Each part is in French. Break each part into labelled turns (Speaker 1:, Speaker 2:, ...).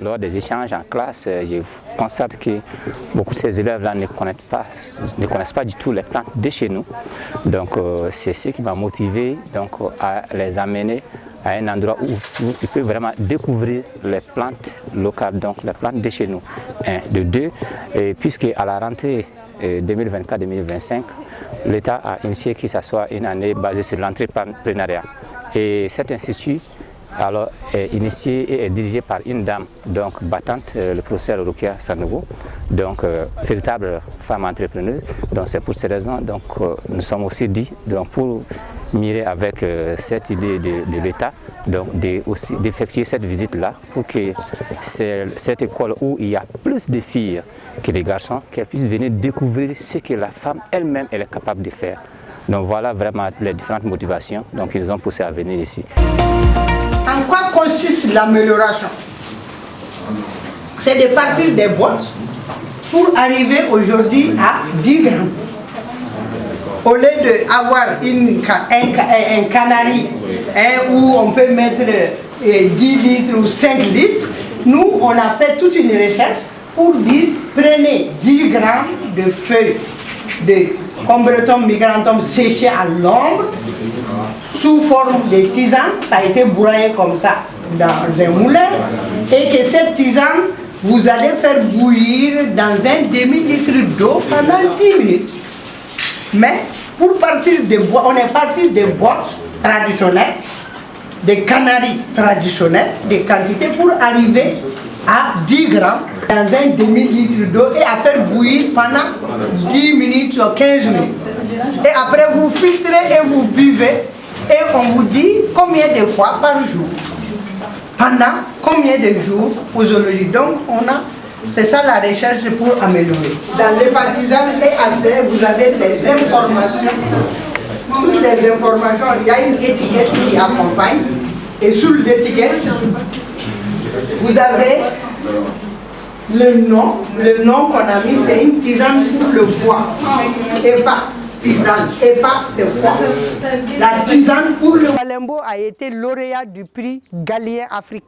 Speaker 1: Lors des échanges en classe, je constate que beaucoup de ces élèves-là ne connaissent pas du tout les plantes de chez nous. Donc c'est ce qui m'a motivé à les amener à un endroit où ils peuvent vraiment découvrir les plantes locales, donc les plantes de chez nous. De deux, puisque à la rentrée 2024-2025, l'État a initié que ce soit une année basée sur l'entrepreneuriat. Et cet institut est initié et est dirigé par une dame battante, le professeur Rukia Sanogo, véritable femme entrepreneuse. Donc c'est pour ces raisons nous sommes aussi dit pour mirer avec cette idée de l'État, d'effectuer cette visite-là pour que cette école où il y a plus de filles que de garçons, qu'elles puissent venir découvrir ce que la femme elle-même est capable de faire. Donc voilà vraiment les différentes motivations qu'ils nous ont poussé à venir ici.
Speaker 2: En quoi consiste l'amélioration? C'est de partir des boîtes pour arriver aujourd'hui à 10 grammes. Au lieu d'avoir un canari où on peut mettre 10 litres ou 5 litres, nous on a fait toute une recherche pour dire prenez 10 grammes de feuilles de Combretum migrantum séchées à l'ombre sous forme de tisane. Ça a été broyé comme ça dans un moulin, et que cette tisane vous allez faire bouillir dans un demi-litre d'eau pendant 10 minutes. Mais pour partir des boîtes, on est parti des boîtes traditionnelles, des canaris traditionnels, des quantités pour arriver à 10 grammes dans un demi-litre d'eau et à faire bouillir pendant 10 minutes ou 15 minutes. Et après vous filtrez et vous buvez, et on vous dit combien de fois par jour, pendant combien de jours posologie. Donc c'est ça la recherche pour améliorer. Dans les partisans et après vous avez les informations, toutes les informations, il y a une étiquette qui accompagne, et sous l'étiquette vous avez le nom qu'on a mis, c'est une tisane pour le foie, et pas tisane, et pas c'est foie. La tisane pour le Balembo a été lauréat du prix Galien Afrique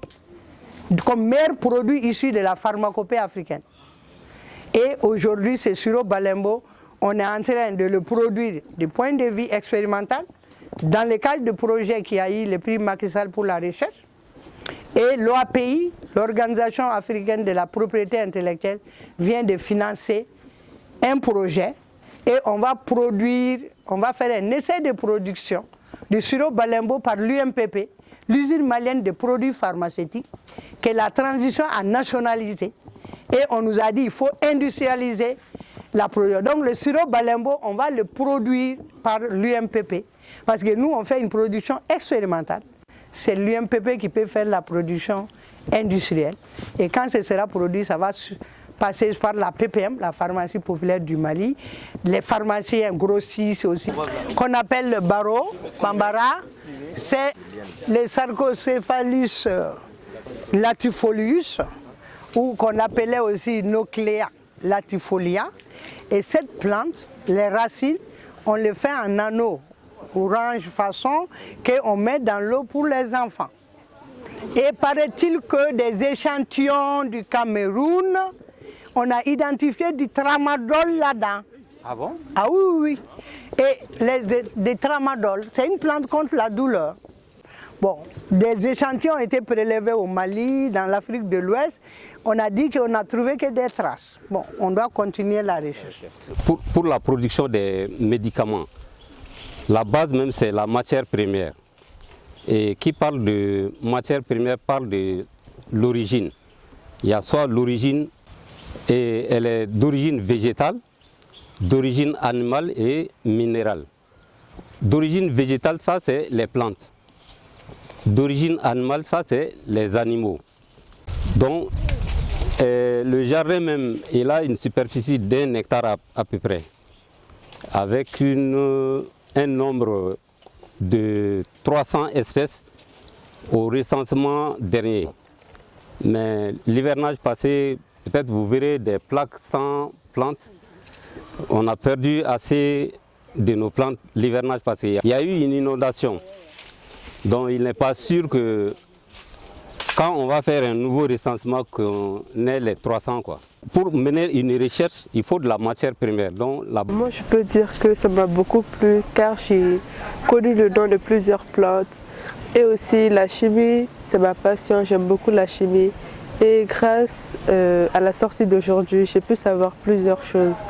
Speaker 2: comme meilleur produit issu de la pharmacopée africaine. Et aujourd'hui, ce sirop Balembo, on est en train de le produire du point de vue expérimental dans le cadre du projet qui a eu le prix Macky Sall pour la recherche. Et l'OAPI, l'Organisation africaine de la propriété intellectuelle, vient de financer un projet, et on va faire un essai de production du sirop Balembo par l'UMPP, l'usine malienne de produits pharmaceutiques, que la transition a nationalisé. Et on nous a dit qu'il faut industrialiser la production. Donc le sirop Balembo, on va le produire par l'UMPP, parce que nous, on fait une production expérimentale. C'est l'UMPP qui peut faire la production industrielle. Et quand ce sera produit, ça va passer par la PPM, la pharmacie populaire du Mali. Les pharmaciens grossissent aussi, qu'on appelle le baro, Bambara. C'est le Sarcocéphalus latifolius, ou qu'on appelait aussi Nuclea latifolia. Et cette plante, les racines, on les fait en anneaux orange façon qu'on met dans l'eau pour les enfants. Et paraît-il que des échantillons du Cameroun, on a identifié du tramadol là-dedans.
Speaker 1: Ah bon?
Speaker 2: Ah oui. Et des tramadol, c'est une plante contre la douleur. Bon, des échantillons ont été prélevés au Mali, dans l'Afrique de l'Ouest. On a dit qu'on n'a trouvé que des traces. Bon, on doit continuer la recherche.
Speaker 3: Pour la production des médicaments, la base même c'est la matière première. Et qui parle de matière première parle de l'origine. Il y a soit l'origine, et elle est d'origine végétale, d'origine animale et minérale. D'origine végétale, ça c'est les plantes. D'origine animale, ça c'est les animaux. Donc le jardin même, il a une superficie d'1 hectare à peu près, avec un nombre de 300 espèces au recensement dernier. Mais l'hivernage passé, peut-être vous verrez des plaques sans plantes. On a perdu assez de nos plantes l'hivernage passé. Il y a eu une inondation, donc il n'est pas sûr que quand on va faire un nouveau recensement, qu'on ait les 300 quoi. Pour mener une recherche, il faut de la matière première. Donc,
Speaker 4: Moi, je peux dire que ça m'a beaucoup plu car j'ai connu le nom de plusieurs plantes. Et aussi la chimie, c'est ma passion, j'aime beaucoup la chimie. Et grâce à la sortie d'aujourd'hui, j'ai pu savoir plusieurs choses.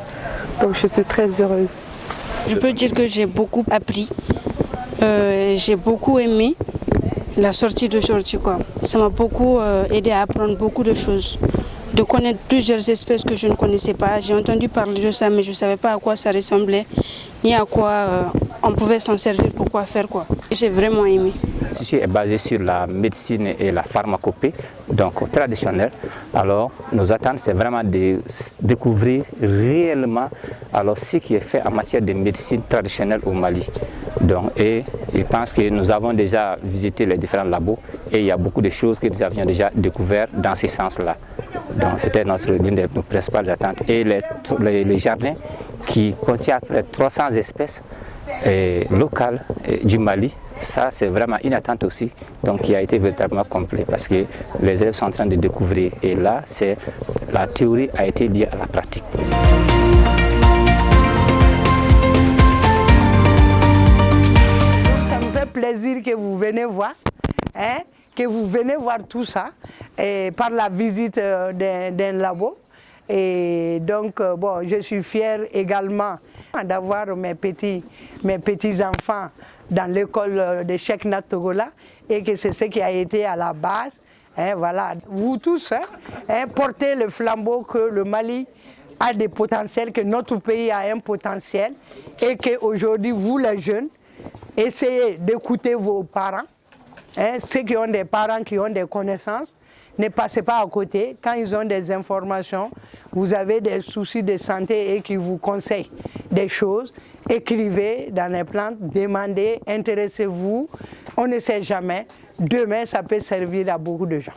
Speaker 4: Donc je suis très heureuse.
Speaker 5: Je peux dire que j'ai beaucoup appris. J'ai beaucoup aimé la sortie d'aujourd'hui. Ça m'a beaucoup aidé à apprendre beaucoup de choses. De connaître plusieurs espèces que je ne connaissais pas. J'ai entendu parler de ça, mais je ne savais pas à quoi ça ressemblait, ni à quoi on pouvait s'en servir, pour quoi faire. J'ai vraiment aimé.
Speaker 1: L'Institut est basé sur la médecine et la pharmacopée, donc traditionnelle. Alors, nos attentes, c'est vraiment de découvrir réellement ce qui est fait en matière de médecine traditionnelle au Mali. Donc, et je pense que nous avons déjà visité les différents labos et il y a beaucoup de choses que nous avions déjà découvertes dans ce sens-là. Donc, c'était l'une de nos principales attentes. Et les jardins qui contiennent près de 300 espèces locales du Mali, ça c'est vraiment une attente aussi, donc qui a été véritablement complet parce que les élèves sont en train de découvrir et là, la théorie a été liée à la pratique.
Speaker 2: Ça me fait plaisir que vous venez voir, que vous venez voir tout ça par la visite d'un labo. Et donc, bon, je suis fière également d'avoir mes petits-enfants dans l'école de Cheikh Nat Togola et que c'est ce qui a été à la base. Voilà. Vous tous, portez le flambeau que le Mali a des potentiels, que notre pays a un potentiel et qu'aujourd'hui, vous les jeunes, essayez d'écouter vos parents, ceux qui ont des parents qui ont des connaissances. Ne passez pas à côté. Quand ils ont des informations, vous avez des soucis de santé et qu'ils vous conseillent des choses, écrivez dans les plantes, demandez, intéressez-vous. On ne sait jamais. Demain, ça peut servir à beaucoup de gens.